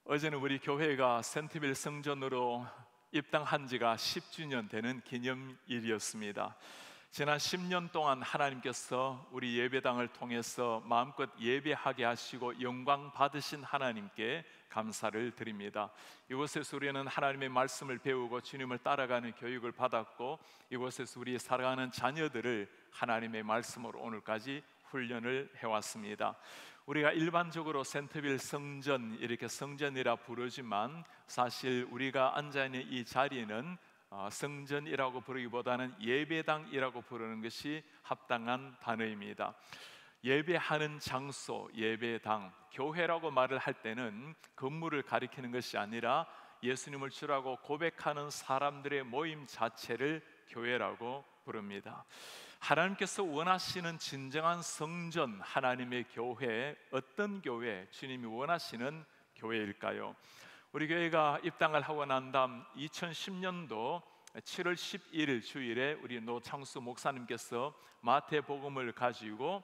어제는 우리 교회가 센트빌 성전으로 입당한 지가 10주년 되는 기념일이었습니다. 지난 10년 동안 하나님께서 우리 예배당을 통해서 마음껏 예배하게 하시고 영광 받으신 하나님께 감사를 드립니다. 이곳에서 우리는 하나님의 말씀을 배우고 주님을 따라가는 교육을 받았고, 이곳에서 우리 사랑하는 자녀들을 하나님의 말씀으로 오늘까지 훈련을 해왔습니다. 우리가 일반적으로 센트빌 성전, 이렇게 성전이라 부르지만 사실 우리가 앉아있는 이 자리는 성전이라고 부르기보다는 예배당이라고 부르는 것이 합당한 단어입니다. 예배하는 장소, 예배당, 교회라고 말을 할 때는 건물을 가리키는 것이 아니라 예수님을 주라고 고백하는 사람들의 모임 자체를 교회라고 부릅니다. 하나님께서 원하시는 진정한 성전, 하나님의 교회, 어떤 교회, 주님이 원하시는 교회일까요? 우리 교회가 입당을 하고 난 다음 2010년도 7월 11일 주일에 우리 노창수 목사님께서 마태복음을 가지고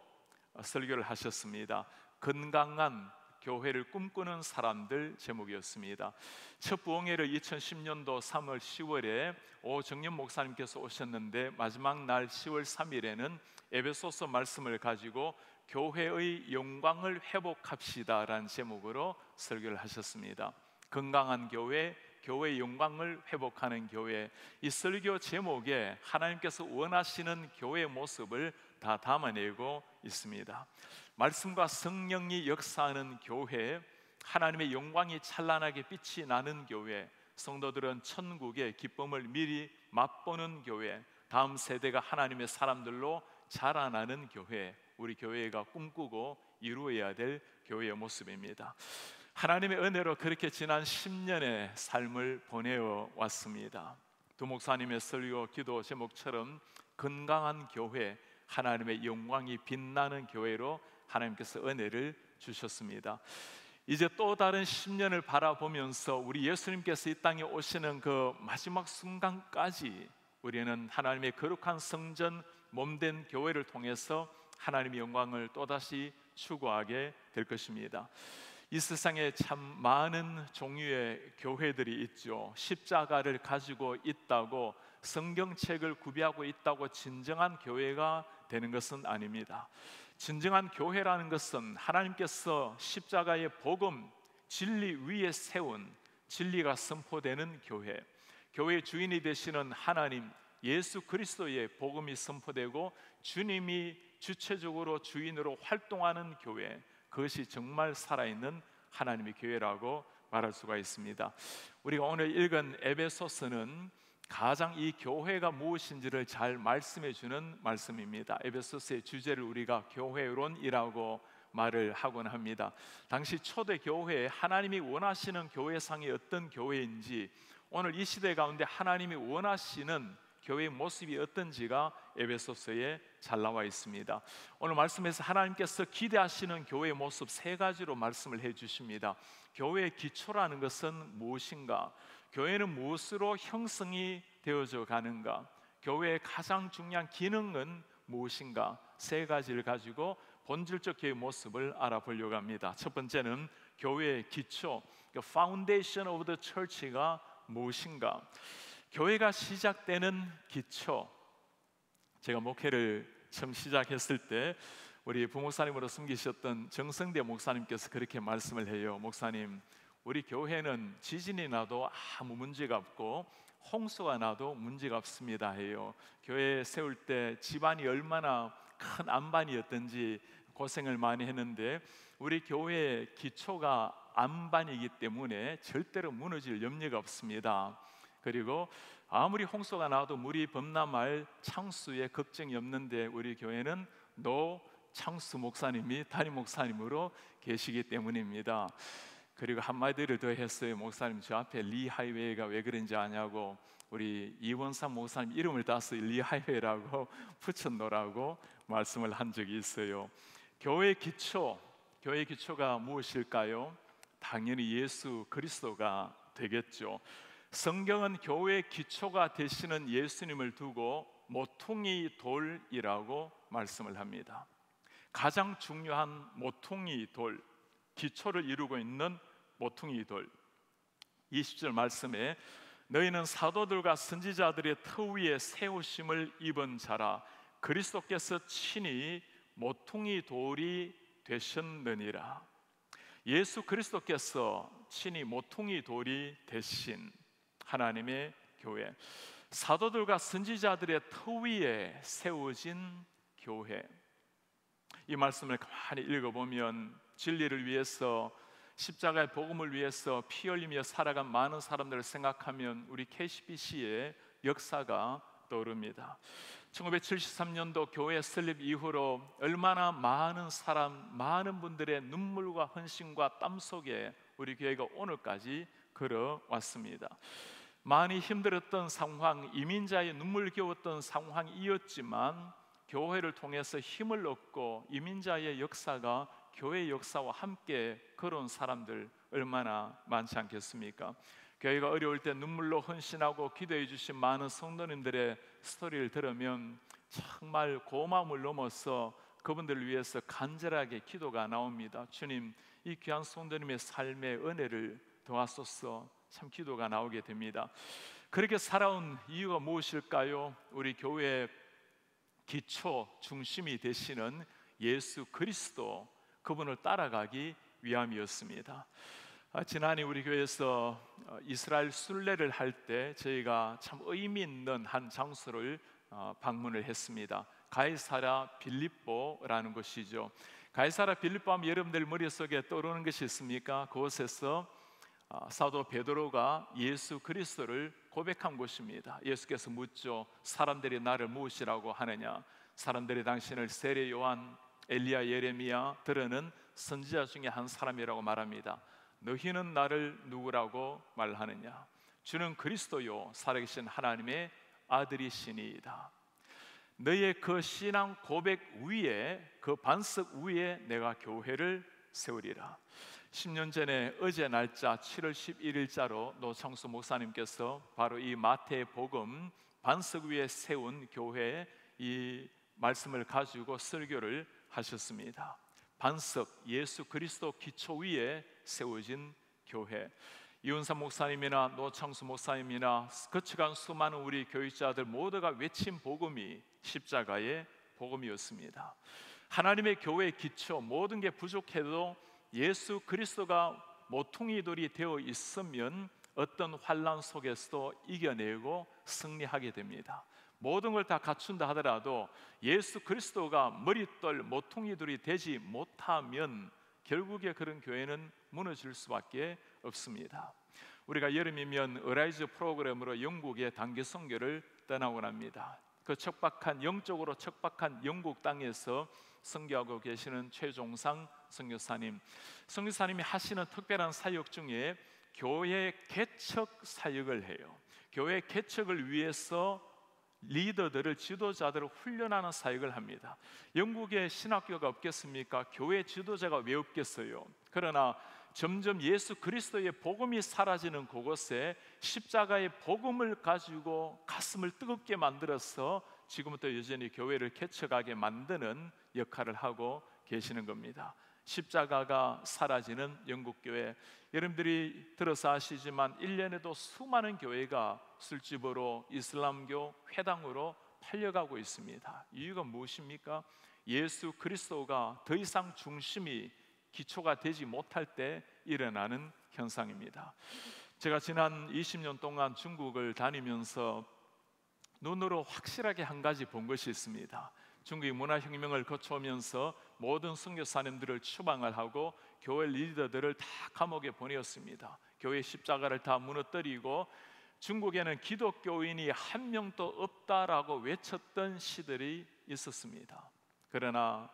설교를 하셨습니다. 건강한 교회를 꿈꾸는 사람들 제목이었습니다. 첫 부흥회를 2010년도 3월 10월에 오정년 목사님께서 오셨는데, 마지막 날 10월 3일에는 에베소서 말씀을 가지고 교회의 영광을 회복합시다 라는 제목으로 설교를 하셨습니다. 건강한 교회, 교회의 영광을 회복하는 교회, 이 설교 제목에 하나님께서 원하시는 교회의 모습을 다 담아내고 있습니다. 말씀과 성령이 역사하는 교회, 하나님의 영광이 찬란하게 빛이 나는 교회, 성도들은 천국의 기쁨을 미리 맛보는 교회, 다음 세대가 하나님의 사람들로 자라나는 교회, 우리 교회가 꿈꾸고 이루어야 될 교회의 모습입니다. 하나님의 은혜로 그렇게 지난 10년의 삶을 보내어 왔습니다. 두 목사님의 설교 기도 제목처럼 건강한 교회, 하나님의 영광이 빛나는 교회로 하나님께서 은혜를 주셨습니다. 이제 또 다른 10년을 바라보면서 우리 예수님께서 이 땅에 오시는 그 마지막 순간까지 우리는 하나님의 거룩한 성전 몸된 교회를 통해서 하나님의 영광을 또다시 추구하게 될 것입니다. 이 세상에 참 많은 종류의 교회들이 있죠. 십자가를 가지고 있다고, 성경책을 구비하고 있다고 진정한 교회가 되는 것은 아닙니다. 진정한 교회라는 것은 하나님께서 십자가의 복음, 진리 위에 세운 진리가 선포되는 교회, 교회의 주인이 되시는 하나님 예수 그리스도의 복음이 선포되고 주님이 주체적으로 주인으로 활동하는 교회, 그것이 정말 살아있는 하나님의 교회라고 말할 수가 있습니다. 우리가 오늘 읽은 에베소서는 가장 이 교회가 무엇인지를 잘 말씀해 주는 말씀입니다. 에베소서의 주제를 우리가 교회론이라고 말을 하곤 합니다. 당시 초대 교회에 하나님이 원하시는 교회상이 어떤 교회인지, 오늘 이 시대 가운데 하나님이 원하시는 교회의 모습이 어떤지가 에베소서에 잘 나와 있습니다. 오늘 말씀에서 하나님께서 기대하시는 교회의 모습 세 가지로 말씀을 해 주십니다. 교회의 기초라는 것은 무엇인가? 교회는 무엇으로 형성이 되어져 가는가? 교회의 가장 중요한 기능은 무엇인가? 세 가지를 가지고 본질적 교회의 모습을 알아보려고 합니다. 첫 번째는 교회의 기초, The foundation of the church가 무엇인가? 교회가 시작되는 기초, 제가 목회를 처음 시작했을 때 우리 부목사님으로 섬기셨던 정성대 목사님께서 그렇게 말씀을 해요. 목사님, 우리 교회는 지진이 나도 아무 문제가 없고 홍수가 나도 문제가 없습니다 해요. 교회 세울 때 집안이 얼마나 큰 안반이었던지 고생을 많이 했는데, 우리 교회의 기초가 안반이기 때문에 절대로 무너질 염려가 없습니다. 그리고 아무리 홍수가 나도 물이 범람할 창수에 걱정이 없는데, 우리 교회는 노창수 목사님이 담임 목사님으로 계시기 때문입니다. 그리고 한마디를 더 했어요. 목사님, 저 앞에 리 하이웨이가 왜 그런지 아냐고, 우리 이원삼 목사님 이름을 따서 리 하이웨이라고 붙였노라고 말씀을 한 적이 있어요. 교회의 기초, 교회의 기초가 무엇일까요? 당연히 예수 그리스도가 되겠죠. 성경은 교회의 기초가 되시는 예수님을 두고 모퉁이 돌이라고 말씀을 합니다. 가장 중요한 모퉁이 돌, 기초를 이루고 있는 모퉁이 돌. 20절 말씀에 너희는 사도들과 선지자들의 터 위에 세우심을 입은 자라. 그리스도께서 친히 모퉁이 돌이 되셨느니라. 예수 그리스도께서 친히 모퉁이 돌이 되신 하나님의 교회, 사도들과 선지자들의 터 위에 세워진 교회. 이 말씀을 가만히 읽어보면 진리를 위해서, 십자가의 복음을 위해서 피 흘리며 살아간 많은 사람들을 생각하면 우리 KCBC의 역사가 떠오릅니다. 1973년도 교회 설립 이후로 얼마나 많은 사람, 많은 분들의 눈물과 헌신과 땀 속에 우리 교회가 오늘까지 걸어왔습니다. 많이 힘들었던 상황, 이민자의 눈물겨웠던 상황이었지만 교회를 통해서 힘을 얻고 이민자의 역사가 교회의 역사와 함께 걸어온 사람들 얼마나 많지 않겠습니까? 교회가 어려울 때 눈물로 헌신하고 기도해 주신 많은 성도님들의 스토리를 들으면 정말 고마움을 넘어서 그분들을 위해서 간절하게 기도가 나옵니다. 주님, 이 귀한 성도님의 삶의 은혜를 더하소서. 참 기도가 나오게 됩니다. 그렇게 살아온 이유가 무엇일까요? 우리 교회의 기초 중심이 되시는 예수 그리스도, 그분을 따라가기 위함이었습니다. 지난해 우리 교회에서 이스라엘 순례를 할 때 저희가 참 의미 있는 한 장소를 방문을 했습니다. 가이사랴 빌립보라는 곳이죠. 가이사랴 빌립보 하면 여러분들 머릿속에 떠오르는 것이 있습니까? 그곳에서 사도 베드로가 예수 그리스도를 고백한 곳입니다. 예수께서 묻죠. 사람들이 나를 무엇이라고 하느냐? 사람들이 당신을 세례 요한, 엘리야, 예레미야 들으는 선지자 중에 한 사람이라고 말합니다. 너희는 나를 누구라고 말하느냐? 주는 그리스도요 살아계신 하나님의 아들이시니이다. 너의 그 신앙 고백 위에, 그 반석 위에 내가 교회를 세우리라. 10년 전에 어제 날짜 7월 11일자로 노창수 목사님께서 바로 이 마태복음 반석 위에 세운 교회의 이 말씀을 가지고 설교를 하셨습니다. 반석, 예수 그리스도 기초 위에 세워진 교회. 이은삼 목사님이나 노창수 목사님이나 거쳐간 수많은 우리 교육자들 모두가 외친 복음이 십자가의 복음이었습니다. 하나님의 교회의 기초, 모든 게 부족해도 예수 그리스도가 모퉁이 돌이 되어 있으면 어떤 환난 속에서도 이겨내고 승리하게 됩니다. 모든 걸 다 갖춘다 하더라도 예수 그리스도가 머릿돌 모퉁이 돌이 되지 못하면 결국에 그런 교회는 무너질 수밖에 없습니다. 우리가 여름이면 어라이즈 프로그램으로 영국의 단기 선교를 떠나곤 합니다. 그 척박한, 영적으로 척박한 영국 땅에서 선교하고 계시는 최종상 선교사님이 하시는 특별한 사역 중에 교회 개척 사역을 해요. 교회 개척을 위해서 리더들을, 지도자들을 훈련하는 사역을 합니다. 영국에 신학교가 없겠습니까? 교회 지도자가 왜 없겠어요? 그러나 점점 예수 그리스도의 복음이 사라지는 그곳에 십자가의 복음을 가지고 가슴을 뜨겁게 만들어서 지금부터 여전히 교회를 개척하게 만드는 역할을 하고 계시는 겁니다. 십자가가 사라지는 영국교회, 여러분들이 들어서 아시지만 1년에도 수많은 교회가 술집으로, 이슬람교 회당으로 팔려가고 있습니다. 이유가 무엇입니까? 예수 그리스도가 더 이상 중심이, 기초가 되지 못할 때 일어나는 현상입니다. 제가 지난 20년 동안 중국을 다니면서 눈으로 확실하게 한 가지 본 것이 있습니다. 중국이 문화혁명을 거쳐오면서 모든 선교사님들을 추방을 하고 교회 리더들을 다 감옥에 보내었습니다. 교회 십자가를 다 무너뜨리고 중국에는 기독교인이 한 명도 없다라고 외쳤던 시들이 있었습니다. 그러나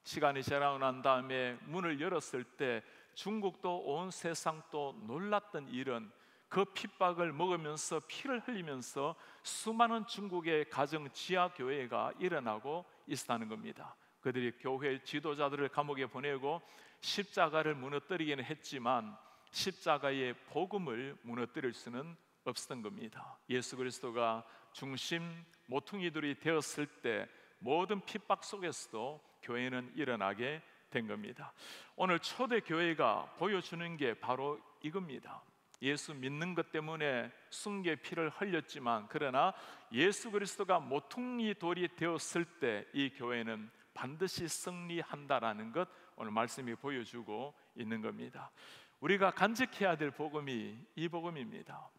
시간이 지나고 난 다음에 문을 열었을 때 중국도 온 세상도 놀랐던 일은 그 핍박을 먹으면서 피를 흘리면서 수많은 중국의 가정 지하교회가 일어나고 있었다는 겁니다. 그들이 교회 지도자들을 감옥에 보내고 십자가를 무너뜨리기는 했지만 십자가의 복음을 무너뜨릴 수는 없었던 겁니다. 예수 그리스도가 중심, 모퉁이들이 되었을 때 모든 핍박 속에서도 교회는 일어나게 된 겁니다. 오늘 초대 교회가 보여주는 게 바로 이겁니다. 예수 믿는 것 때문에 순교의 피를 흘렸지만, 그러나 예수 그리스도가 모퉁이 돌이 되었을 때 이 교회는 반드시 승리한다라는 것, 오늘 말씀이 보여주고 있는 겁니다. 우리가 간직해야 될 복음이 이 복음입니다.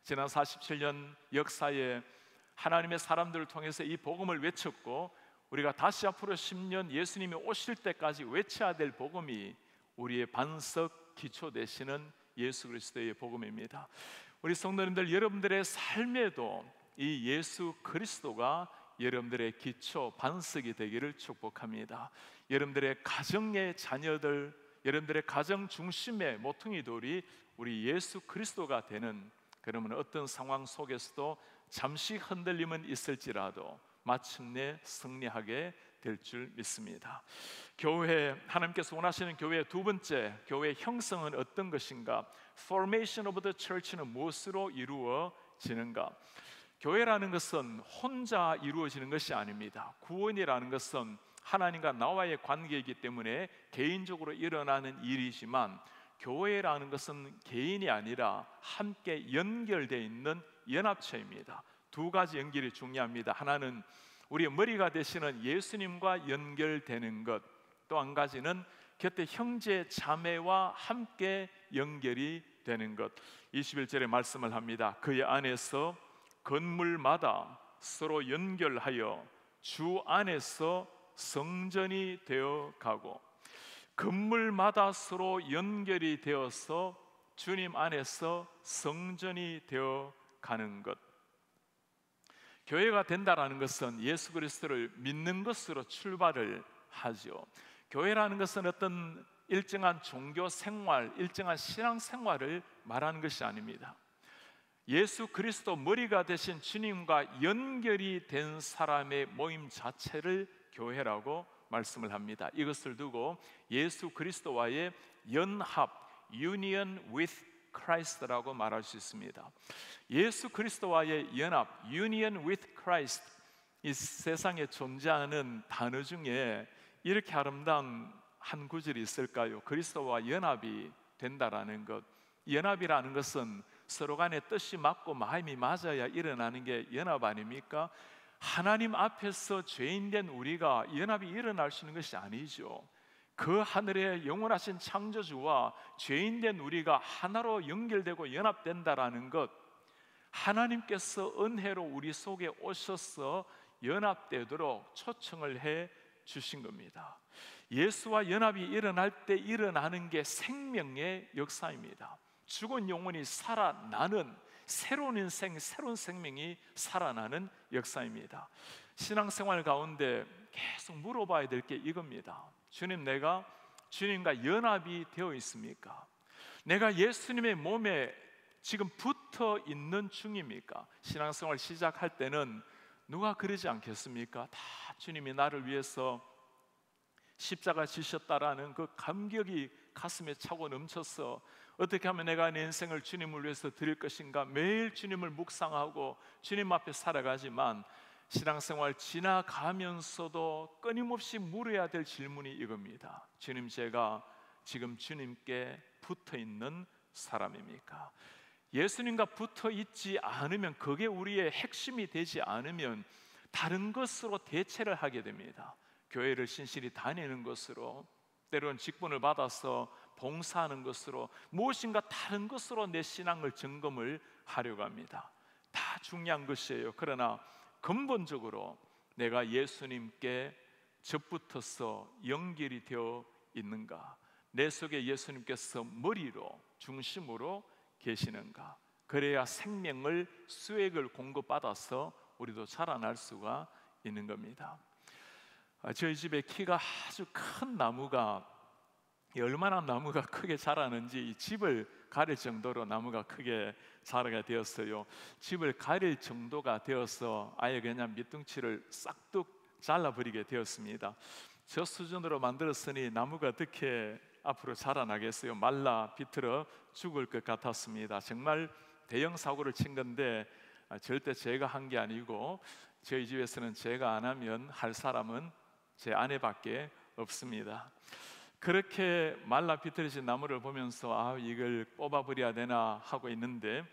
지난 47년 역사에 하나님의 사람들을 통해서 이 복음을 외쳤고, 우리가 다시 앞으로 10년 예수님이 오실 때까지 외쳐야 될 복음이 우리의 반석 기초 되시는 예수 그리스도의 복음입니다. 우리 성도님들, 여러분들의 삶에도 이 예수 그리스도가 여러분들의 기초 반석이 되기를 축복합니다. 여러분들의 가정의 자녀들, 여러분들의 가정 중심의 모퉁이 돌이 우리 예수 그리스도가 되는, 그러면 어떤 상황 속에서도 잠시 흔들림은 있을지라도 마침내 승리하게 될 줄 믿습니다. 교회, 하나님께서 원하시는 교회의 두 번째, 교회의 형성은 어떤 것인가? Formation of the Church는 무엇으로 이루어지는가? 교회라는 것은 혼자 이루어지는 것이 아닙니다. 구원이라는 것은 하나님과 나와의 관계이기 때문에 개인적으로 일어나는 일이지만, 교회라는 것은 개인이 아니라 함께 연결되어 있는 연합체입니다. 두 가지 연결이 중요합니다. 하나는 우리의 머리가 되시는 예수님과 연결되는 것, 또 한 가지는 곁에 형제 자매와 함께 연결이 되는 것. 21절에 말씀을 합니다. 그의 안에서 건물마다 서로 연결하여 주 안에서 성전이 되어 가고, 건물마다 서로 연결이 되어서 주님 안에서 성전이 되어 가는 것. 교회가 된다라는 것은 예수 그리스도를 믿는 것으로 출발을 하죠. 교회라는 것은 어떤 일정한 종교 생활, 일정한 신앙 생활을 말하는 것이 아닙니다. 예수 그리스도 머리가 되신 주님과 연결이 된 사람의 모임 자체를 교회라고 말씀을 합니다. 이것을 두고 예수 그리스도와의 연합, union with Christ라고 말할 수 있습니다. 예수 그리스도와의 연합, union with Christ, 이 세상에 존재하는 단어 중에 이렇게 아름다운 한 구절이 있을까요? 그리스도와 연합이 된다라는 것. 연합이라는 것은 서로 간에 뜻이 맞고 마음이 맞아야 일어나는 게 연합 아닙니까? 하나님 앞에서 죄인된 우리가 연합이 일어날 수 있는 것이 아니죠. 그 하늘의 영원하신 창조주와 죄인된 우리가 하나로 연결되고 연합된다라는 것, 하나님께서 은혜로 우리 속에 오셔서 연합되도록 초청을 해 주신 겁니다. 예수와 연합이 일어날 때 일어나는 게 생명의 역사입니다. 죽은 영혼이 살아나는 새로운 인생, 새로운 생명이 살아나는 역사입니다. 신앙생활 가운데 계속 물어봐야 될 게 이겁니다. 주님, 내가 주님과 연합이 되어 있습니까? 내가 예수님의 몸에 지금 붙어 있는 중입니까? 신앙생활 시작할 때는 누가 그러지 않겠습니까? 다 주님이 나를 위해서 십자가 지셨다라는 그 감격이 가슴에 차고 넘쳐서 어떻게 하면 내가 내 인생을 주님을 위해서 드릴 것인가, 매일 주님을 묵상하고 주님 앞에 살아가지만, 신앙생활 지나가면서도 끊임없이 물어야 될 질문이 이겁니다. 주님, 제가 지금 주님께 붙어 있는 사람입니까? 예수님과 붙어 있지 않으면, 그게 우리의 핵심이 되지 않으면 다른 것으로 대체를 하게 됩니다. 교회를 신실히 다니는 것으로, 때로는 직분을 받아서 봉사하는 것으로, 무엇인가 다른 것으로 내 신앙을 점검을 하려고 합니다. 다 중요한 것이에요. 그러나 근본적으로 내가 예수님께 접붙어서 연결이 되어 있는가? 내 속에 예수님께서 머리로, 중심으로 계시는가? 그래야 생명을, 수액을 공급받아서 우리도 자라날 수가 있는 겁니다. 저희 집에 키가 아주 큰 나무가, 얼마나 나무가 크게 자라는지 이 집을 가릴 정도로 나무가 크게 자라게 되었어요. 집을 가릴 정도가 되어서 아예 그냥 밑둥치를 싹둑 잘라버리게 되었습니다. 저 수준으로 만들었으니 나무가 어떻게 앞으로 자라나겠어요? 말라 비틀어 죽을 것 같았습니다. 정말 대형 사고를 친 건데 절대 제가 한 게 아니고, 저희 집에서는 제가 안 하면 할 사람은 제 아내밖에 없습니다. 그렇게 말라 비틀어진 나무를 보면서 이걸 뽑아버려야 되나 하고 있는데,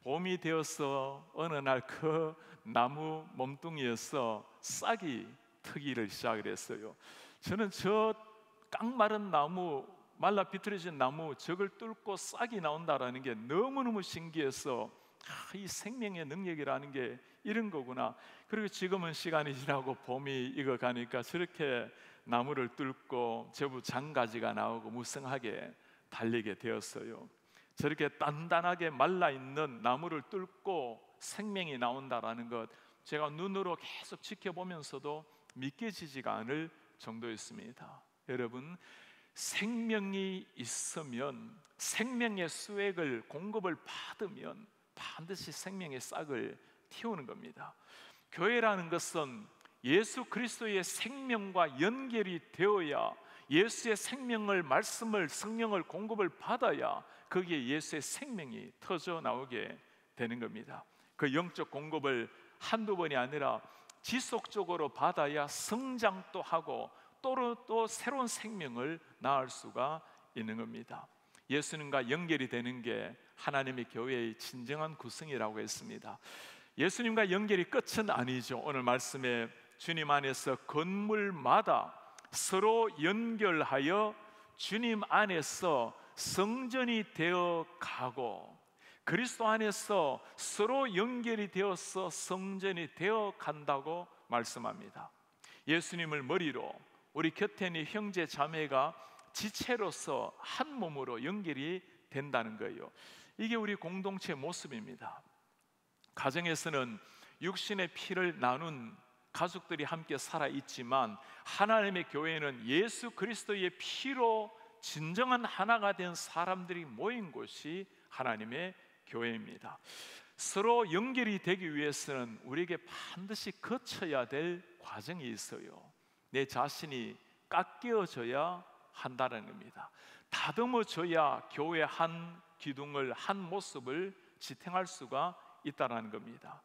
봄이 되어서 어느 날 그 나무 몸뚱이에서 싹이 트기를 시작을 했어요. 저는 저 깡마른 나무, 말라 비틀어진 나무, 저걸 뚫고 싹이 나온다라는 게 너무너무 신기해서 이 생명의 능력이라는 게 이런 거구나. 그리고 지금은 시간이 지나고 봄이 익어가니까 저렇게 나무를 뚫고 제부 장가지가 나오고 무성하게 달리게 되었어요. 저렇게 단단하게 말라있는 나무를 뚫고 생명이 나온다라는 것, 제가 눈으로 계속 지켜보면서도 믿겨지지가 않을 정도였습니다. 여러분, 생명이 있으면, 생명의 수액을 공급을 받으면 반드시 생명의 싹을 틔우는 겁니다. 교회라는 것은 예수 그리스도의 생명과 연결이 되어야, 예수의 생명을, 말씀을, 성령을 공급을 받아야 거기에 예수의 생명이 터져 나오게 되는 겁니다. 그 영적 공급을 한두 번이 아니라 지속적으로 받아야 성장도 하고 또 새로운 생명을 낳을 수가 있는 겁니다. 예수님과 연결이 되는 게 하나님의 교회의 진정한 구성이라고 했습니다. 예수님과 연결이 끝은 아니죠. 오늘 말씀에 주님 안에서 건물마다 서로 연결하여 주님 안에서 성전이 되어 가고, 그리스도 안에서 서로 연결이 되어서 성전이 되어 간다고 말씀합니다. 예수님을 머리로 우리 곁에 있는 형제 자매가 지체로서 한 몸으로 연결이 된다는 거예요. 이게 우리 공동체의 모습입니다. 가정에서는 육신의 피를 나눈 가족들이 함께 살아있지만, 하나님의 교회는 예수 그리스도의 피로 진정한 하나가 된 사람들이 모인 곳이 하나님의 교회입니다. 서로 연결이 되기 위해서는 우리에게 반드시 거쳐야 될 과정이 있어요. 내 자신이 깎여져야 한다는 겁니다. 다듬어져야 교회 한 기둥을, 한 모습을 지탱할 수가 있다는 겁니다.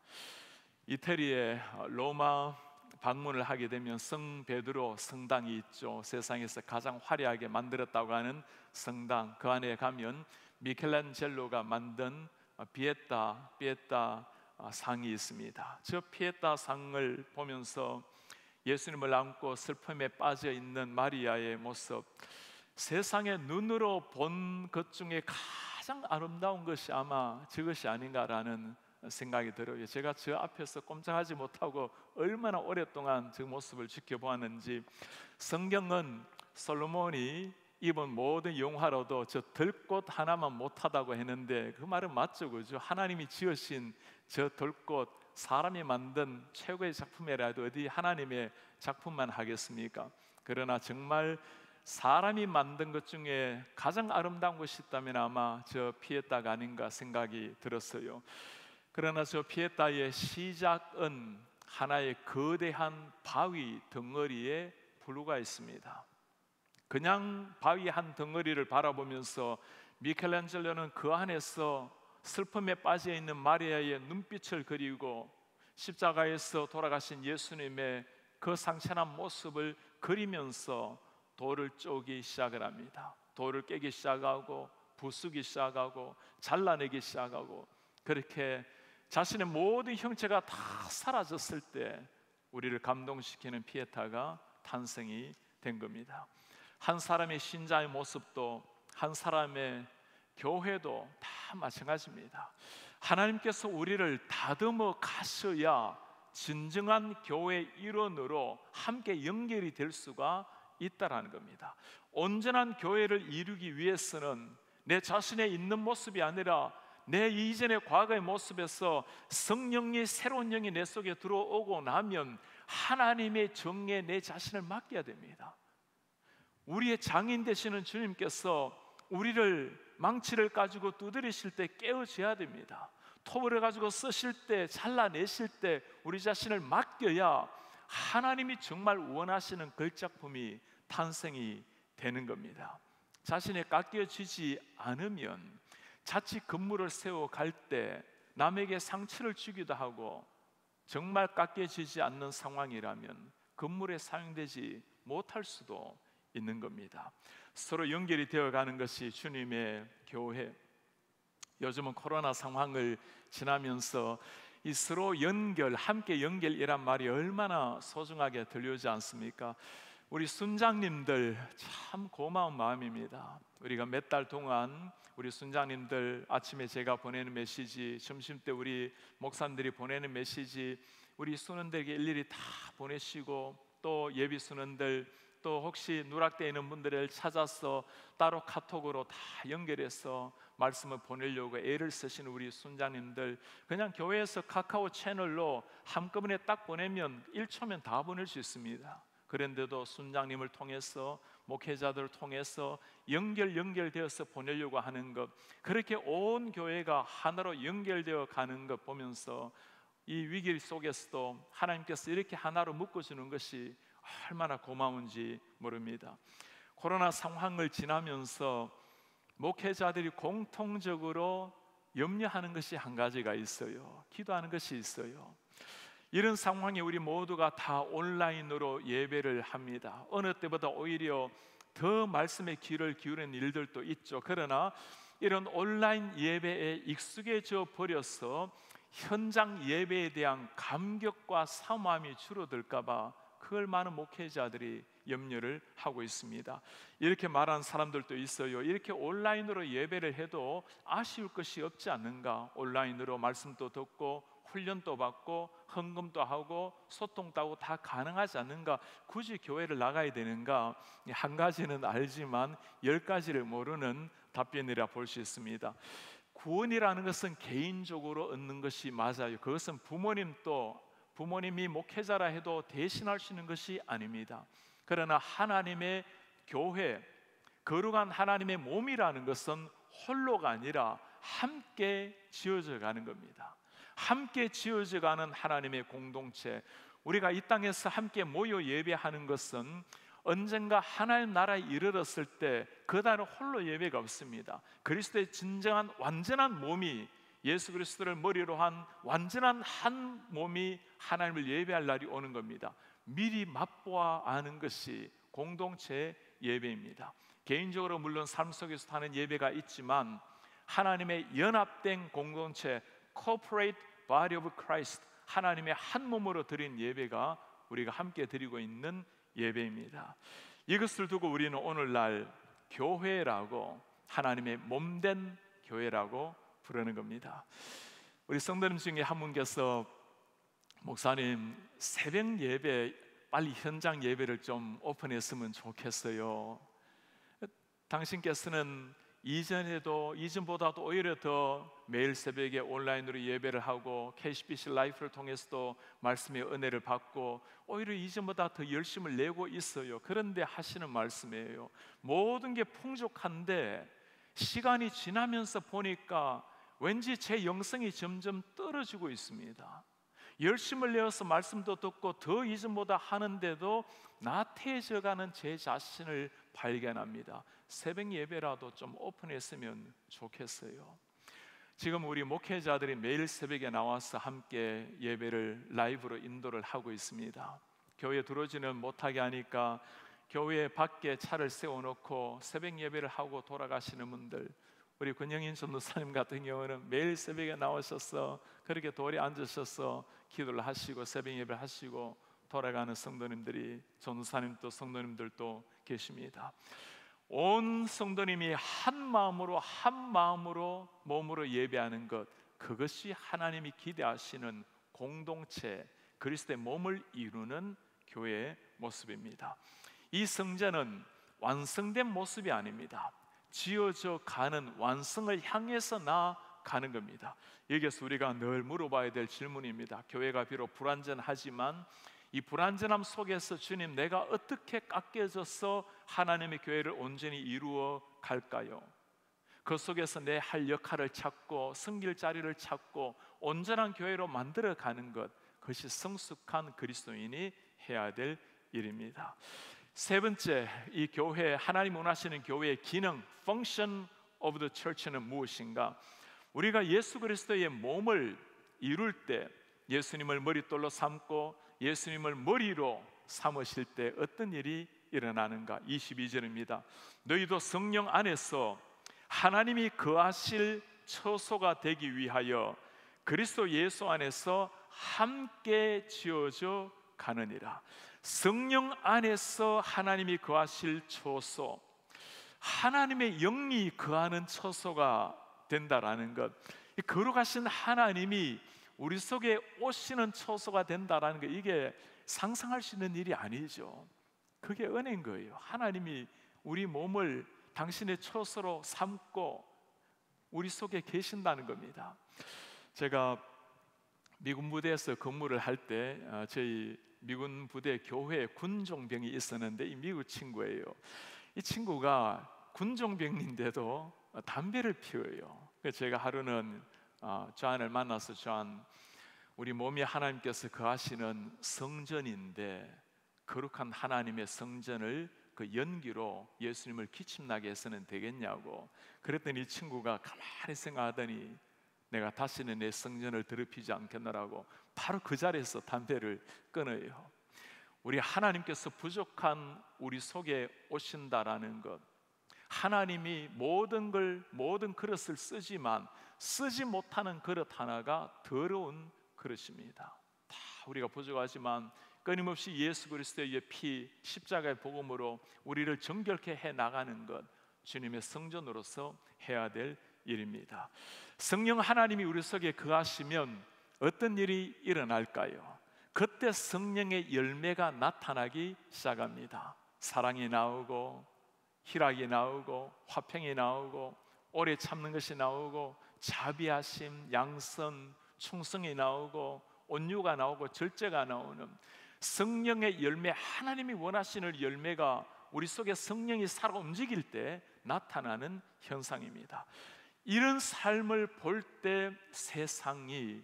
이태리에 로마 방문을 하게 되면 성 베드로 성당이 있죠. 세상에서 가장 화려하게 만들었다고 하는 성당, 그 안에 가면 미켈란젤로가 만든 피에타 상이 있습니다. 저 피에타 상을 보면서 예수님을 안고 슬픔에 빠져 있는 마리아의 모습, 세상의 눈으로 본 것 중에 가장 아름다운 것이 아마 저것이 아닌가라는 생각이 들어요. 제가 저 앞에서 꼼짝하지 못하고 얼마나 오랫동안 저 모습을 지켜보았는지. 성경은 솔로몬이 입은 모든 영화로도 저 들꽃 하나만 못하다고 했는데 그 말은 맞죠, 그죠? 하나님이 지으신 저 들꽃, 사람이 만든 최고의 작품이라도 어디 하나님의 작품만 하겠습니까? 그러나 정말 사람이 만든 것 중에 가장 아름다운 것이 있다면 아마 저 피에타가 아닌가 생각이 들었어요. 그러나 저 피에타의 시작은 하나의 거대한 바위 덩어리에 불과 있습니다. 그냥 바위 한 덩어리를 바라보면서 미켈란젤로는 그 안에서 슬픔에 빠져 있는 마리아의 눈빛을 그리고 십자가에서 돌아가신 예수님의 그 상처난 모습을 그리면서 돌을 쪼기 시작을 합니다. 돌을 깨기 시작하고 부수기 시작하고 잘라내기 시작하고, 그렇게 자신의 모든 형체가 다 사라졌을 때 우리를 감동시키는 피에타가 탄생이 된 겁니다. 한 사람의 신자의 모습도, 한 사람의 교회도 다 마찬가지입니다. 하나님께서 우리를 다듬어 가셔야 진정한 교회 일원으로 함께 연결이 될 수가 있다라는 겁니다. 온전한 교회를 이루기 위해서는 내 자신의 있는 모습이 아니라 내 이전의 과거의 모습에서 성령의 새로운 영이 내 속에 들어오고 나면 하나님의 정에 내 자신을 맡겨야 됩니다. 우리의 장인 되시는 주님께서 우리를 망치를 가지고 두드리실 때 깨어져야 됩니다. 톱을 가지고 쓰실 때, 잘라내실 때 우리 자신을 맡겨야 하나님이 정말 원하시는 걸작품이 탄생이 되는 겁니다. 자신이 깎여지지 않으면 자칫 건물을 세워 갈 때 남에게 상처를 주기도 하고, 정말 깎여지지 않는 상황이라면 건물에 사용되지 못할 수도 있는 겁니다. 서로 연결이 되어가는 것이 주님의 교회. 요즘은 코로나 상황을 지나면서 이 서로 연결, 함께 연결이란 말이 얼마나 소중하게 들려오지 않습니까? 우리 순장님들 참 고마운 마음입니다. 우리가 몇 달 동안 우리 순장님들 아침에 제가 보내는 메시지, 점심 때 우리 목사님들이 보내는 메시지, 우리 순원들에게 일일이 다 보내시고, 또 예비 순원들, 또 혹시 누락되어 있는 분들을 찾아서 따로 카톡으로 다 연결해서 말씀을 보내려고 애를 쓰시는 우리 순장님들, 그냥 교회에서 카카오 채널로 한꺼번에 딱 보내면 1초면 다 보낼 수 있습니다. 그런데도 순장님을 통해서, 목회자들을 통해서 연결되어서 보내려고 하는 것, 그렇게 온 교회가 하나로 연결되어 가는 것 보면서 이 위기 속에서도 하나님께서 이렇게 하나로 묶어주는 것이 얼마나 고마운지 모릅니다. 코로나 상황을 지나면서 목회자들이 공통적으로 염려하는 것이 한 가지가 있어요. 기도하는 것이 있어요. 이런 상황에 우리 모두가 다 온라인으로 예배를 합니다. 어느 때보다 오히려 더 말씀에 귀를 기울이는 일들도 있죠. 그러나 이런 온라인 예배에 익숙해져 버려서 현장 예배에 대한 감격과 사모함이 줄어들까 봐 그걸 많은 목회자들이 염려를 하고 있습니다. 이렇게 말하는 사람들도 있어요. 이렇게 온라인으로 예배를 해도 아쉬울 것이 없지 않는가? 온라인으로 말씀도 듣고 훈련도 받고 헌금도 하고 소통도 하고 다 가능하지 않는가? 굳이 교회를 나가야 되는가? 한 가지는 알지만 10가지를 모르는 답변이라 볼 수 있습니다. 구원이라는 것은 개인적으로 얻는 것이 맞아요. 그것은 부모님이 목회자라 해도 대신할 수 있는 것이 아닙니다. 그러나 하나님의 교회, 거룩한 하나님의 몸이라는 것은 홀로가 아니라 함께 지어져 가는 겁니다. 함께 지어져 가는 하나님의 공동체, 우리가 이 땅에서 함께 모여 예배하는 것은 언젠가 하나님 나라에 이르렀을 때 그날은 홀로 예배가 없습니다. 그리스도의 진정한 완전한 몸이, 예수 그리스도를 머리로 한 완전한 한 몸이 하나님을 예배할 날이 오는 겁니다. 미리 맛보아 아는 것이 공동체 예배입니다. 개인적으로 물론 삶 속에서 하는 예배가 있지만 하나님의 연합된 공동체, Corporate Body of Christ, 하나님의 한 몸으로 드린 예배가 우리가 함께 드리고 있는 예배입니다. 이것을 두고 우리는 오늘날 교회라고, 하나님의 몸된 교회라고 부르는 겁니다. 우리 성도님 중에 한 분께서 목사님, 새벽 예배 빨리 현장 예배를 좀 오픈했으면 좋겠어요. 당신께서는 이전보다도 오히려 더 매일 새벽에 온라인으로 예배를 하고 KCBC 라이프를 통해서도 말씀의 은혜를 받고 오히려 이전보다 더 열심을 내고 있어요. 그런데 하시는 말씀이에요. 모든 게 풍족한데 시간이 지나면서 보니까 왠지 제 영성이 점점 떨어지고 있습니다. 열심을 내어서 말씀도 듣고 더 이전보다 하는데도 나태해져가는 제 자신을 발견합니다. 새벽 예배라도 좀 오픈했으면 좋겠어요. 지금 우리 목회자들이 매일 새벽에 나와서 함께 예배를 라이브로 인도를 하고 있습니다. 교회 들어오지는 못하게 하니까 교회 밖에 차를 세워놓고 새벽 예배를 하고 돌아가시는 분들, 우리 권영인 전도사님 같은 경우는 매일 새벽에 나오셔서 그렇게 돌에 앉으셔서 기도를 하시고 새벽 예배를 하시고 돌아가는 성도님들이, 전도사님도 성도님들도 계십니다. 온 성도님이 한 마음으로 몸으로 예배하는 것, 그것이 하나님이 기대하시는 공동체, 그리스도의 몸을 이루는 교회의 모습입니다. 이 성전은 완성된 모습이 아닙니다. 지어져 가는, 완성을 향해서 나아가는 겁니다. 여기서 우리가 늘 물어봐야 될 질문입니다. 교회가 비록 불완전하지만 이 불완전함 속에서 주님, 내가 어떻게 깎여져서 하나님의 교회를 온전히 이루어 갈까요? 그 속에서 내 할 역할을 찾고 섬길 자리를 찾고 온전한 교회로 만들어가는 것, 그것이 성숙한 그리스도인이 해야 될 일입니다. 세 번째, 이 교회, 하나님 원하시는 교회의 기능, Function of the Church는 무엇인가? 우리가 예수 그리스도의 몸을 이룰 때, 예수님을 머릿돌로 삼고 예수님을 머리로 삼으실 때 어떤 일이 일어나는가? 22절입니다. 너희도 성령 안에서 하나님이 거하실 처소가 되기 위하여 그리스도 예수 안에서 함께 지어져 가느니라. 성령 안에서 하나님이 거하실 처소, 하나님의 영이 거하는 처소가 된다라는 것, 거룩하신 하나님이 우리 속에 오시는 처소가 된다라는 것, 이게 상상할 수 있는 일이 아니죠. 그게 은혜인 거예요. 하나님이 우리 몸을 당신의 처소로 삼고 우리 속에 계신다는 겁니다. 제가 미군 부대에서 근무를 할 때 저희 미군 부대 교회에 군종병이 있었는데, 이 미국 친구예요. 이 친구가 군종병인데도 담배를 피워요. 그래서 제가 하루는 조안을 만나서, 조안, 우리 몸이 하나님께서 거하시는 성전인데 거룩한 하나님의 성전을 그 연기로 예수님을 기침나게 해서는 되겠냐고. 그랬더니 이 친구가 가만히 생각하더니 내가 다시는 내 성전을 더럽히지 않겠노라고 바로 그 자리에서 담배를 끊어요. 우리 하나님께서 부족한 우리 속에 오신다라는 것, 하나님이 모든 그릇을 쓰지만 쓰지 못하는 그릇 하나가 더러운 그릇입니다. 다 우리가 부족하지만 끊임없이 예수 그리스도의 피, 십자가의 복음으로 우리를 정결케 해 나가는 것, 주님의 성전으로서 해야 될 일입니다. 성령 하나님이 우리 속에 거하시면 어떤 일이 일어날까요? 그때 성령의 열매가 나타나기 시작합니다. 사랑이 나오고, 희락이 나오고, 화평이 나오고, 오래 참는 것이 나오고, 자비하심, 양선, 충성이 나오고, 온유가 나오고, 절제가 나오는 성령의 열매, 하나님이 원하시는 열매가 우리 속에 성령이 살아 움직일 때 나타나는 현상입니다. 이런 삶을 볼 때 세상이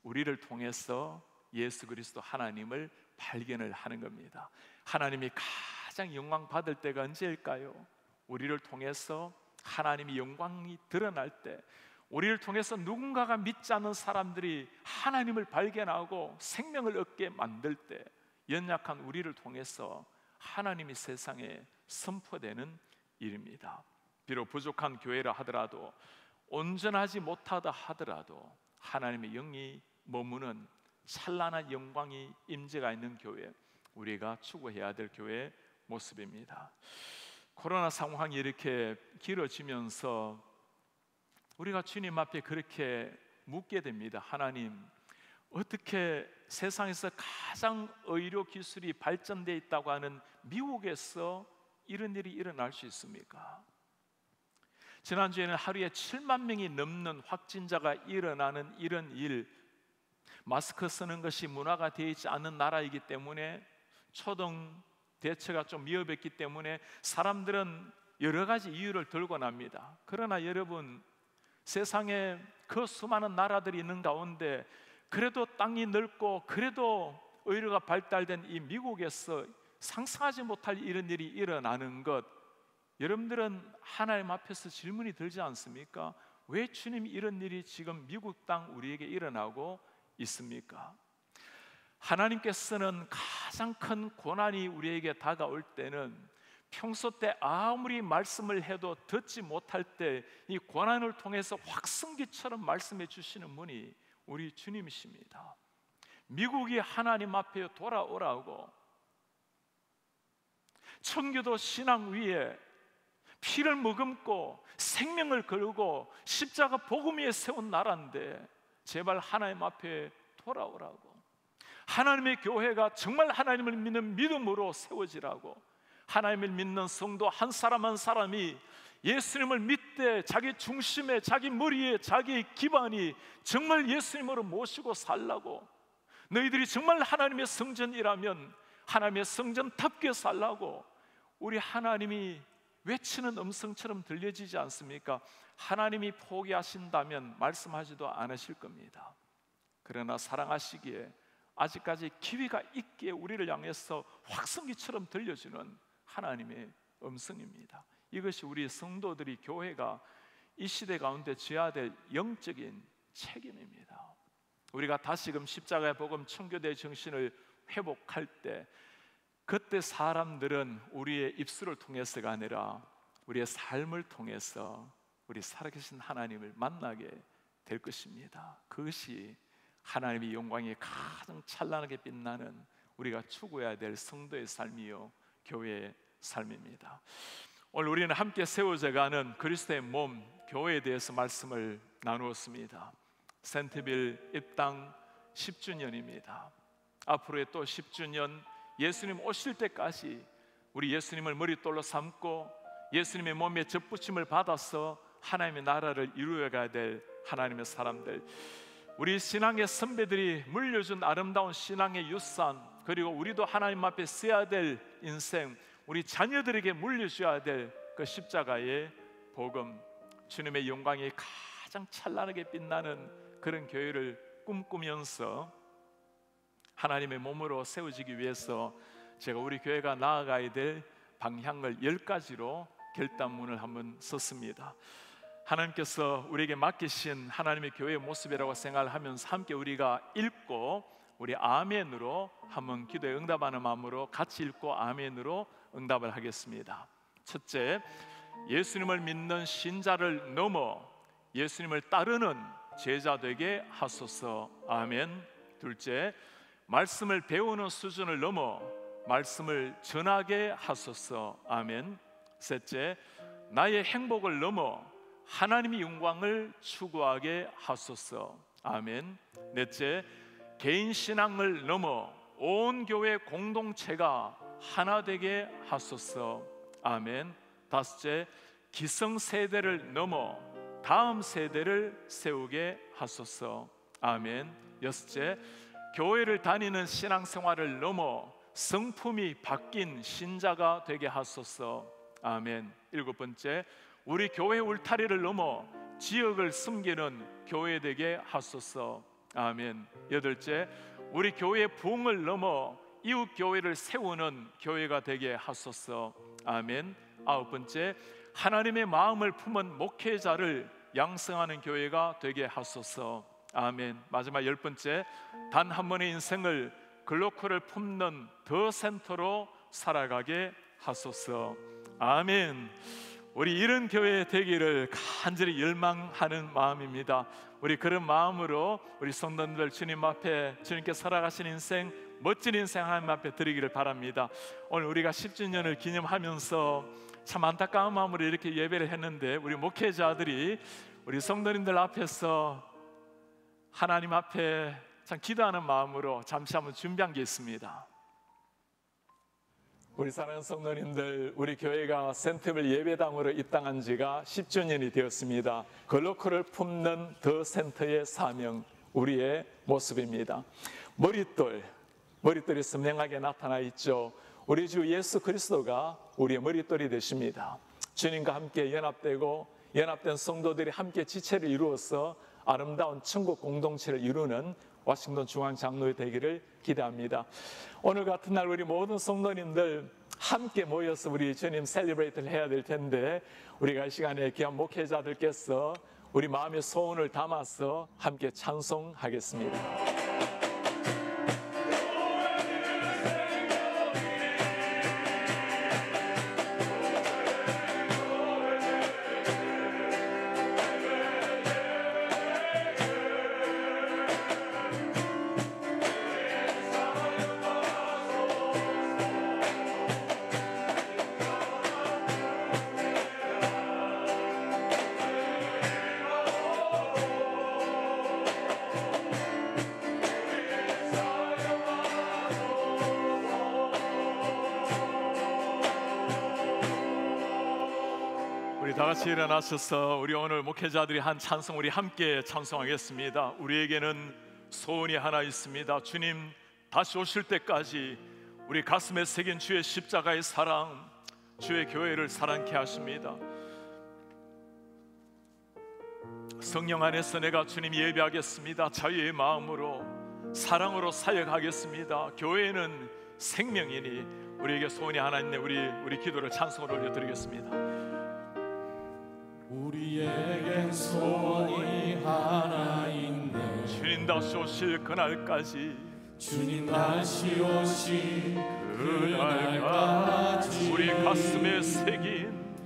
우리를 통해서 예수 그리스도 하나님을 발견을 하는 겁니다. 하나님이 가장 영광 받을 때가 언제일까요? 우리를 통해서 하나님의 영광이 드러날 때, 우리를 통해서 누군가가 믿지 않는 사람들이 하나님을 발견하고 생명을 얻게 만들 때, 연약한 우리를 통해서 하나님이 세상에 선포되는 일입니다. 비록 부족한 교회라 하더라도, 온전하지 못하다 하더라도 하나님의 영이 머무는 찬란한 영광이 임재가 있는 교회, 우리가 추구해야 될 교회의 모습입니다. 코로나 상황이 이렇게 길어지면서 우리가 주님 앞에 그렇게 묻게 됩니다. 하나님, 어떻게 세상에서 가장 의료 기술이 발전되어 있다고 하는 미국에서 이런 일이 일어날 수 있습니까? 지난주에는 하루에 7만 명이 넘는 확진자가 일어나는 이런 일, 마스크 쓰는 것이 문화가 되어 있지 않은 나라이기 때문에, 초등 대처가 좀 미흡했기 때문에 사람들은 여러 가지 이유를 들고 납니다. 그러나 여러분, 세상에 그 수많은 나라들이 있는 가운데 그래도 땅이 넓고 그래도 의료가 발달된 이 미국에서 상상하지 못할 이런 일이 일어나는 것, 여러분들은 하나님 앞에서 질문이 들지 않습니까? 왜 주님 이런 일이 지금 미국 땅 우리에게 일어나고 있습니까? 하나님께서는 가장 큰 고난이 우리에게 다가올 때는, 평소 때 아무리 말씀을 해도 듣지 못할 때 이 고난을 통해서 확성기처럼 말씀해 주시는 분이 우리 주님이십니다. 미국이 하나님 앞에 돌아오라고, 청교도 신앙 위에 피를 머금고 생명을 걸고 십자가 복음 위에 세운 나라인데 제발 하나님 앞에 돌아오라고, 하나님의 교회가 정말 하나님을 믿는 믿음으로 세워지라고, 하나님을 믿는 성도 한 사람 한 사람이 예수님을 믿되 자기 중심에, 자기 머리에, 자기 기반이 정말 예수님으로 모시고 살라고, 너희들이 정말 하나님의 성전이라면 하나님의 성전답게 살라고 우리 하나님이 외치는 음성처럼 들려지지 않습니까? 하나님이 포기하신다면 말씀하지도 않으실 겁니다. 그러나 사랑하시기에 아직까지 기회가 있기에 우리를 향해서 확성기처럼 들려주는 하나님의 음성입니다. 이것이 우리 성도들이, 교회가 이 시대 가운데 져야 될 영적인 책임입니다. 우리가 다시금 십자가의 복음, 청교도의 정신을 회복할 때 그때 사람들은 우리의 입술을 통해서가 아니라 우리의 삶을 통해서 우리 살아계신 하나님을 만나게 될 것입니다. 그것이 하나님의 영광이 가장 찬란하게 빛나는 우리가 추구해야 될 성도의 삶이요 교회의 삶입니다. 오늘 우리는 함께 세워져가는 그리스도의 몸 교회에 대해서 말씀을 나누었습니다. 센트빌 입당 10주년입니다. 앞으로의 또 10주년 예수님 오실 때까지 우리 예수님을 머릿돌로 삼고 예수님의 몸에 접붙임을 받아서 하나님의 나라를 이루어가야 될 하나님의 사람들, 우리 신앙의 선배들이 물려준 아름다운 신앙의 유산, 그리고 우리도 하나님 앞에 써야 될 인생, 우리 자녀들에게 물려줘야 될 그 십자가의 복음, 주님의 영광이 가장 찬란하게 빛나는 그런 교회를 꿈꾸면서 하나님의 몸으로 세워지기 위해서 제가 우리 교회가 나아가야 될 방향을 10가지로 결단문을 한번 썼습니다. 하나님께서 우리에게 맡기신 하나님의 교회의 모습이라고 생각하면서 함께 우리가 읽고 우리 아멘으로 한번 기도에 응답하는 마음으로 같이 읽고 아멘으로 응답을 하겠습니다. 첫째, 예수님을 믿는 신자를 넘어 예수님을 따르는 제자 되게 하소서. 아멘. 둘째, 말씀을 배우는 수준을 넘어 말씀을 전하게 하소서. 아멘. 셋째, 나의 행복을 넘어 하나님의 영광을 추구하게 하소서. 아멘. 넷째, 개인 신앙을 넘어 온 교회 공동체가 하나 되게 하소서. 아멘. 다섯째, 기성세대를 넘어 다음 세대를 세우게 하소서. 아멘. 여섯째, 교회를 다니는 신앙생활을 넘어 성품이 바뀐 신자가 되게 하소서. 아멘. 일곱 번째, 우리 교회 울타리를 넘어 지역을 섬기는 교회 되게 하소서. 아멘. 여덟째, 우리 교회의 부흥을 넘어 이웃 교회를 세우는 교회가 되게 하소서. 아멘. 아홉 번째, 하나님의 마음을 품은 목회자를 양성하는 교회가 되게 하소서. 아멘. 마지막 열 번째, 단 한 번의 인생을 글로컬을 품는 더 센터로 살아가게 하소서. 아멘. 우리 이런 교회 되기를 간절히 열망하는 마음입니다. 우리 그런 마음으로 우리 성도님들 주님 앞에 주님께 살아가신 인생, 멋진 인생 하나님 앞에 드리기를 바랍니다. 오늘 우리가 10주년을 기념하면서 참 안타까운 마음으로 이렇게 예배를 했는데 우리 목회자들이 우리 성도님들 앞에서 하나님 앞에 참 기도하는 마음으로 잠시 한번 준비한 게 있습니다. 우리 사랑하는 성도님들, 우리 교회가 센트빌 예배당으로 입당한 지가 10주년이 되었습니다. 글로컬을 품는 더 센터의 사명, 우리의 모습입니다. 머릿돌이 선명하게 나타나 있죠. 우리 주 예수 그리스도가 우리의 머릿돌이 되십니다. 주님과 함께 연합된 성도들이 함께 지체를 이루어서 아름다운 천국 공동체를 이루는 워싱턴 중앙장로회 되기를 기대합니다. 오늘 같은 날 우리 모든 성도님들 함께 모여서 우리 주님 셀리브레이트를 해야 될 텐데, 우리가 이 시간에 귀한 목회자들께서 우리 마음의 소원을 담아서 함께 찬송하겠습니다. 다 같이 일어나셔서 우리 오늘 목회자들이 한 찬송 우리 함께 찬송하겠습니다. 우리에게는 소원이 하나 있습니다. 주님 다시 오실 때까지 우리 가슴에 새긴 주의 십자가의 사랑, 주의 교회를 사랑케 하십니다. 성령 안에서 내가 주님 예배하겠습니다. 자유의 마음으로 사랑으로 사역하겠습니다. 교회는 생명이니 우리에게 소원이 하나 있네. 우리 기도를 찬송으로 올려드리겠습니다. 우리에겐 소원이 하나 있네. 주님 다시 오실 그날까지 주님 다시 오신 그날까지 우리 가슴에 새긴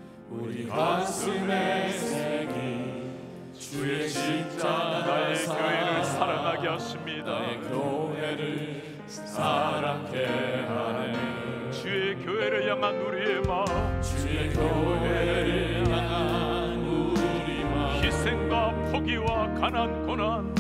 주의 십자가 나의 교회를 사랑하게 하십니다. 나의 교회를 사랑케 하네. 주의 교회를 향한 우리의 마음, 주의 교회를 향한 우리 마음, 희생과 포기와 가난 고난,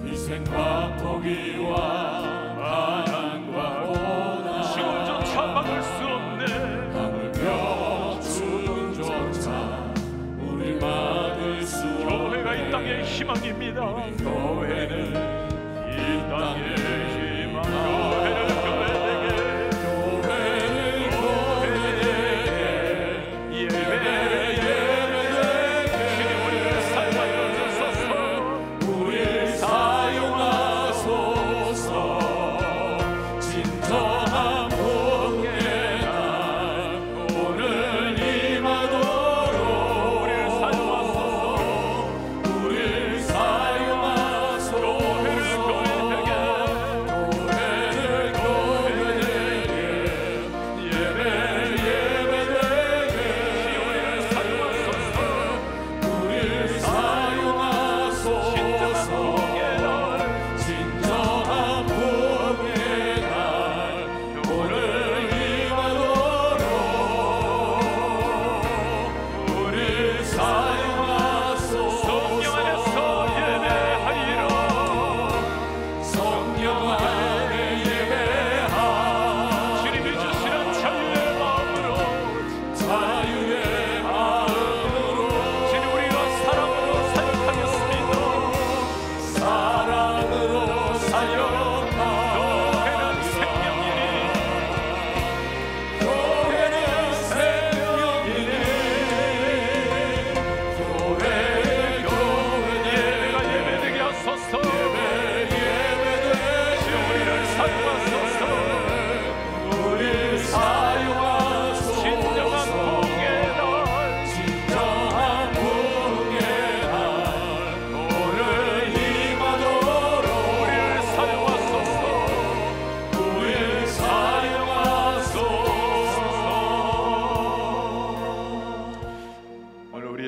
희생과 포기와 가난과 고난, 지금조차 막을 수 없네. 하물며 죽음조차 우리 막을 수 없네. 교회가 이 땅의 희망입니다. 교회는 이 땅의 희망. 교회를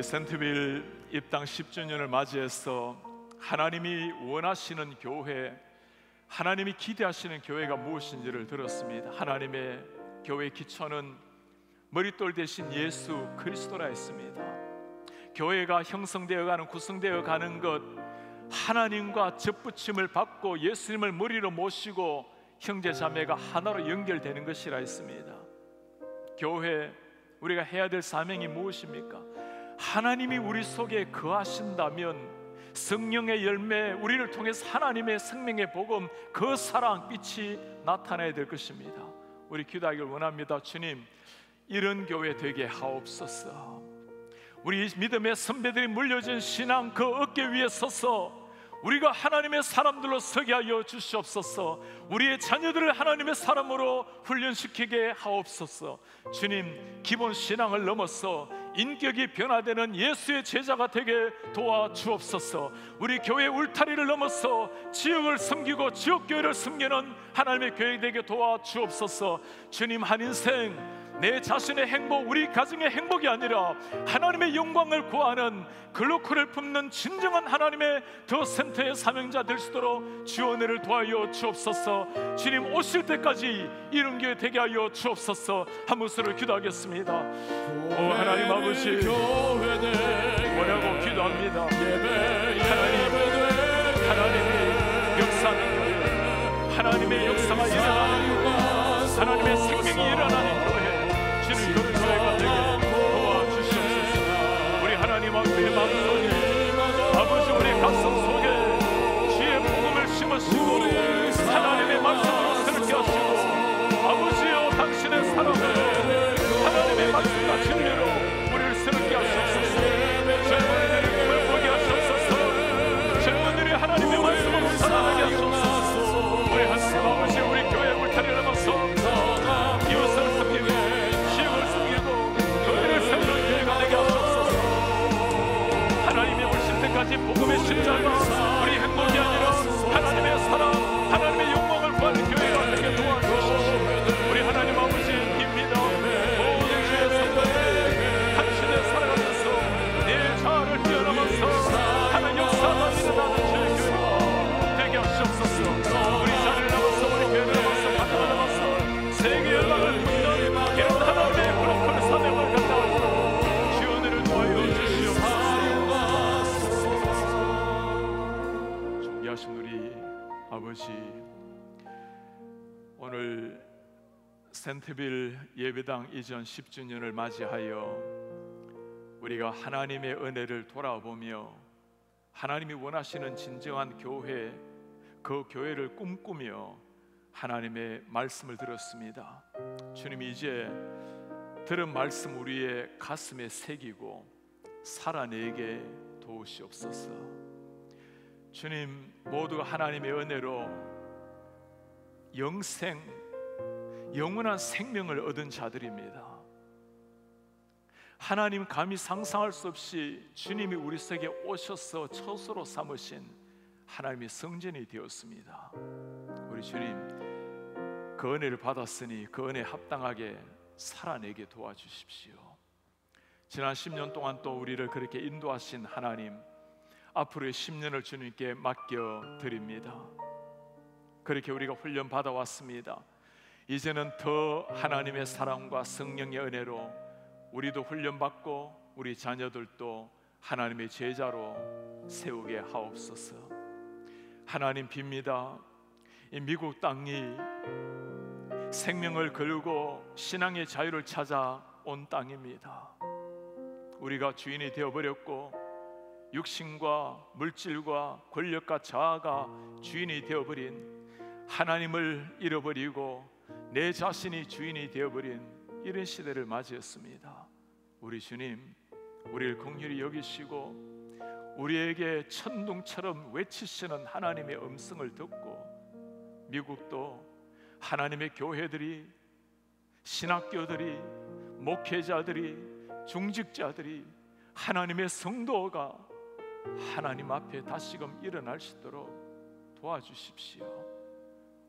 센트빌 입당 10주년을 맞이해서 하나님이 원하시는 교회, 하나님이 기대하시는 교회가 무엇인지를 들었습니다. 하나님의 교회 기초는 머릿돌 대신 예수 그리스도라 했습니다. 교회가 형성되어가는, 구성되어가는 것, 하나님과 접붙임을 받고 예수님을 머리로 모시고 형제 자매가 하나로 연결되는 것이라 했습니다. 교회, 우리가 해야 될 사명이 무엇입니까? 하나님이 우리 속에 거하신다면 성령의 열매, 우리를 통해서 하나님의 생명의 복음, 그 사랑 빛이 나타나야 될 것입니다. 우리 기도하기를 원합니다. 주님, 이런 교회 되게 하옵소서. 우리 믿음의 선배들이 물려준 신앙 그 어깨 위에 서서 우리가 하나님의 사람들로 서게 하여 주시옵소서. 우리의 자녀들을 하나님의 사람으로 훈련시키게 하옵소서. 주님, 기본 신앙을 넘어서 인격이 변화되는 예수의 제자가 되게 도와주옵소서. 우리 교회 울타리를 넘어서 지역을 섬기고 지역교회를 섬기는 하나님의 교회 되게 도와주옵소서. 주님, 한 인생 내 자신의 행복, 우리 가정의 행복이 아니라 하나님의 영광을 구하는 글로컬을 품는 진정한 하나님의 더 센터의 사명자 될 수 있도록 지원을 도와여 주옵소서. 주님, 오실 때까지 이런 교회 되게 하여 주옵소서. 한 목소리로 기도하겠습니다. 오 하나님 아버지, 뭐라고 기도합니다. 하나님의 역사하는 교회, 하나님의 역사가 일어나는 교회, 하나님의 생명이 일어나는 교회, 주님 그런 교회가 되게 도와주시옵소서. 우리 하나님 앞에 마음속에 아버지, 우리 가슴 속에 주의 복음을 심으시고 하나님의 말씀으로 새롭게 하시고, 아버지여 당신의 사랑을 하나님의 말씀과 진리로 우리를 새롭게 하시옵소서. 젊은이들의 꿈을 보게 하시옵소서. 젊은이들이 하나님의 말씀으로 살아나게 하시옵소서. 우리 하나님 아버지, 우리 교회 울타리를 넘어서 이웃을 센트빌 예배당 이전 10주년을 맞이하여 우리가 하나님의 은혜를 돌아보며 하나님이 원하시는 진정한 교회, 그 교회를 꿈꾸며 하나님의 말씀을 들었습니다. 주님이 이제 들은 말씀 우리의 가슴에 새기고 살아내게 도우시옵소서. 주님, 모두가 하나님의 은혜로 영원한 생명을 얻은 자들입니다. 하나님 감히 상상할 수 없이 주님이 우리 속에 오셔서 처소로 삼으신 하나님의 성전이 되었습니다. 우리 주님, 그 은혜를 받았으니 그 은혜에 합당하게 살아내게 도와주십시오. 지난 10년 동안 또 우리를 그렇게 인도하신 하나님, 앞으로의 10년을 주님께 맡겨드립니다. 그렇게 우리가 훈련 받아왔습니다. 이제는 더 하나님의 사랑과 성령의 은혜로 우리도 훈련받고 우리 자녀들도 하나님의 제자로 세우게 하옵소서. 하나님 빕니다. 이 미국 땅이 생명을 걸고 신앙의 자유를 찾아 온 땅입니다. 우리가 주인이 되어버렸고 육신과 물질과 권력과 자아가 주인이 되어버린, 하나님을 잃어버리고 내 자신이 주인이 되어버린 이런 시대를 맞이했습니다. 우리 주님, 우리를 긍휼히 여기시고 우리에게 천둥처럼 외치시는 하나님의 음성을 듣고 미국도 하나님의 교회들이, 신학교들이, 목회자들이, 중직자들이, 하나님의 성도가 하나님 앞에 다시금 일어날 수 있도록 도와주십시오.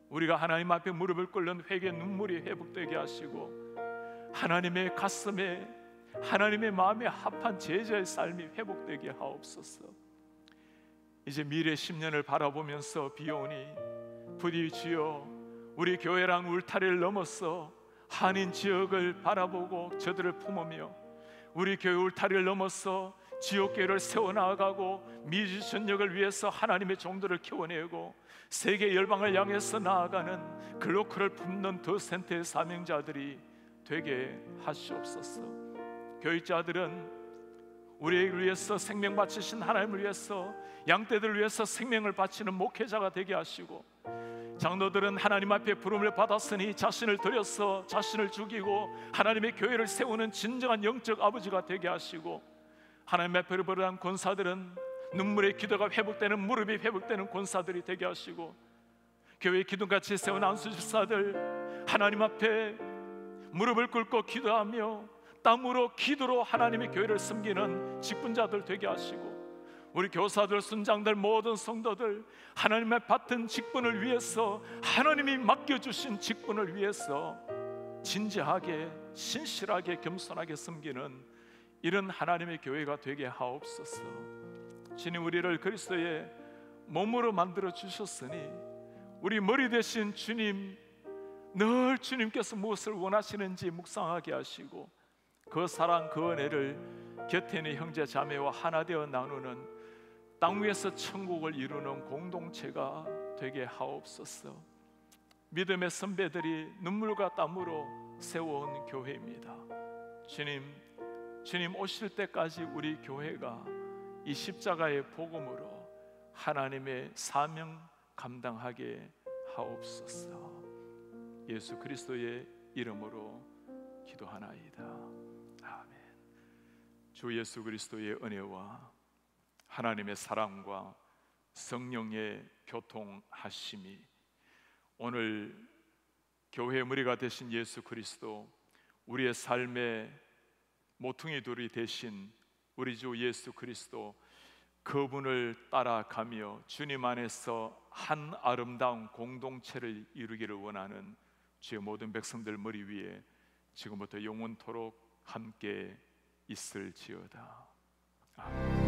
우리가 하나님 앞에 무릎을 꿇는 회개 눈물이 회복되게 하시고 하나님의 가슴에, 하나님의 마음에 합한 제자의 삶이 회복되게 하옵소서. 이제 미래 10년을 바라보면서 비오니 부디 주여, 우리 교회랑 울타리를 넘어서 한인 지역을 바라보고 저들을 품으며 우리 교회 울타리를 넘어서 지역교회를 세워나가고 미주 전역을 위해서 하나님의 종들을 키워내고 세계 열방을 향해서 나아가는 글로컬을 품는 더 센터의 사명자들이 되게 하시옵소서. 교육자들은 우리를 위해서 생명 바치신 하나님을 위해서, 양떼들을 위해서 생명을 바치는 목회자가 되게 하시고, 장로들은 하나님 앞에 부름을 받았으니 자신을 드려서 자신을 죽이고 하나님의 교회를 세우는 진정한 영적 아버지가 되게 하시고, 하나님의 앞에 버릇한 권사들은 눈물의 기도가 회복되는, 무릎이 회복되는 권사들이 되게 하시고, 교회의 기둥같이 세운 안수집사들 하나님 앞에 무릎을 꿇고 기도하며 땀으로 기도로 하나님의 교회를 섬기는 직분자들 되게 하시고, 우리 교사들, 순장들, 모든 성도들 하나님의 받은 직분을 위해서, 하나님이 맡겨주신 직분을 위해서 진지하게, 신실하게, 겸손하게 섬기는 이런 하나님의 교회가 되게 하옵소서. 주님, 우리를 그리스도의 몸으로 만들어 주셨으니 우리 머리 대신 주님, 늘 주님께서 무엇을 원하시는지 묵상하게 하시고 그 사랑, 그 은혜를 곁에 있는 형제 자매와 하나 되어 나누는 땅 위에서 천국을 이루는 공동체가 되게 하옵소서. 믿음의 선배들이 눈물과 땀으로 세워온 교회입니다. 주님 오실 때까지 우리 교회가 이 십자가의 복음으로 하나님의 사명 감당하게 하옵소서. 예수 그리스도의 이름으로 기도하나이다. 아멘. 주 예수 그리스도의 은혜와 하나님의 사랑과 성령의 교통하심이 오늘 교회의 머리가 되신 예수 그리스도, 우리의 삶의 모퉁이 돌이 되신 우리 주 예수 그리스도, 그분을 따라가며 주님 안에서 한 아름다운 공동체를 이루기를 원하는 주의 모든 백성들 머리 위에 지금부터 영원토록 함께 있을지어다. 아멘.